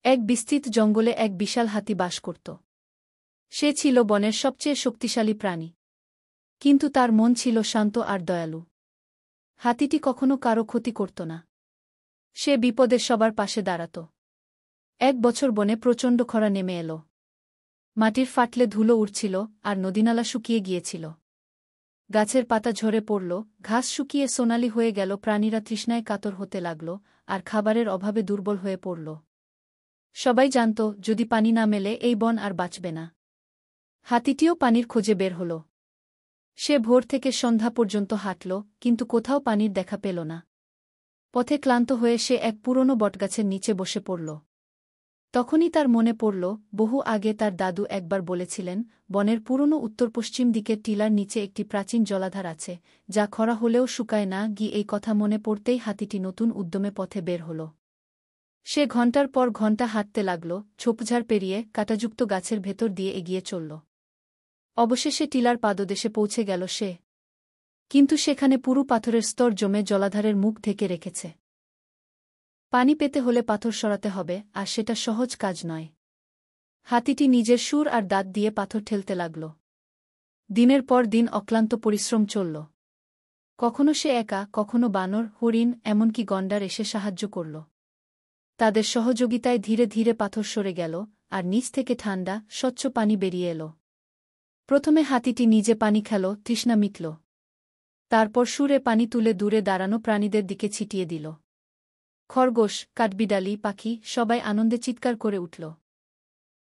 এক বিস্তৃত জঙ্গলে এক বিশাল হাতি বাস করত। সে ছিল বনের সবচেয়ে শক্তিশালী প্রাণী। কিন্তু তার মন ছিল শান্ত আর দয়ালু। হাতিটি কখনো কারো ক্ষতি করত না। সে বিপদে সবার পাশে দাঁড়াত। এক বছর বনে প্রচণ্ড খরা নেমে এল। মাটির ফাটলে ধুলো উড়ছিল আর নদীনালা শুকিয়ে গিয়েছিল। গাছের পাতা ঝরে পড়ল, ঘাস শুকিয়ে সোনালি হয়ে গেল, প্রাণীরা তৃষ্ণায় কাতর হতে লাগল আর খাবারের অভাবে দুর্বল হয়ে পড়ল। সবাই জানত, যদি পানি না মেলে এই বন আর বাঁচবে না। হাতিটিও পানির খোঁজে বের হল। সে ভোর থেকে সন্ধ্যা পর্যন্ত হাঁটল, কিন্তু কোথাও পানির দেখা পেল না। পথে ক্লান্ত হয়ে সে এক পুরনো বটগাছের নিচে বসে পড়ল। তখনই তার মনে পড়ল, বহু আগে তার দাদু একবার বলেছিলেন, বনের পুরনো উত্তর-পশ্চিম দিকের টিলার নিচে একটি প্রাচীন জলাধার আছে, যা খরা হলেও শুকায় না। এই কথা মনে পড়তেই হাতিটি নতুন উদ্যমে পথে বের হল। সে ঘণ্টার পর ঘণ্টা হাঁটতে লাগল, ঝোপঝাড় পেরিয়ে, কাঁটাযুক্ত গাছের ভেতর দিয়ে এগিয়ে চলল। অবশেষে টিলার পাদদেশে পৌঁছে গেল সে। কিন্তু সেখানে পুরু পাথরের স্তর জমে জলাধারের মুখ ঢেকে রেখেছে। পানি পেতে হলে পাথর সরাতে হবে, আর সেটা সহজ কাজ নয়। হাতিটি নিজের সুর আর দাঁত দিয়ে পাথর ঠেলতে লাগল। দিনের পর দিন অক্লান্ত পরিশ্রম চলল। কখনো সে একা, কখনো বানর, হরিণ, এমনকি গণ্ডার এসে সাহায্য করল। তাদের সহযোগিতায় ধীরে ধীরে পাথর সরে গেল, আর নিচ থেকে ঠান্ডা, স্বচ্ছ পানি বেরিয়ে এল। প্রথমে হাতিটি নিজে পানি খেল, তৃষ্ণা মিটল। তারপর সুরে পানি তুলে দূরে দাঁড়ানো প্রাণীদের দিকে ছিটিয়ে দিল। খরগোশ, কাঠবিড়ালি, পাখি সবাই আনন্দে চিৎকার করে উঠল।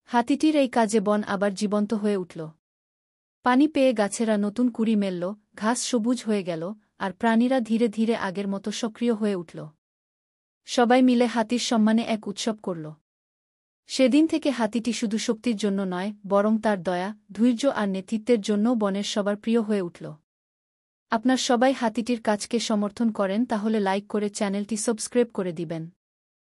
হাতিটির এই কাজে বন আবার জীবন্ত হয়ে উঠল। পানি পেয়ে গাছেরা নতুন কুঁড়ি মেলল, ঘাস সবুজ হয়ে গেল, আর প্রাণীরা ধীরে ধীরে আগের মতো সক্রিয় হয়ে উঠল। সবাই মিলে হাতির সম্মানে এক উৎসব করল। সেদিন থেকে হাতিটি শুধু শক্তির জন্য নয়, বরং তার দয়া, ধৈর্য আর নেতৃত্বের জন্যও বনের সবার প্রিয় হয়ে উঠল। আপনার সবাই হাতিটির কাজকে সমর্থন করেন, তাহলে লাইক করে চ্যানেলটি সাবস্ক্রাইব করে দিবেন।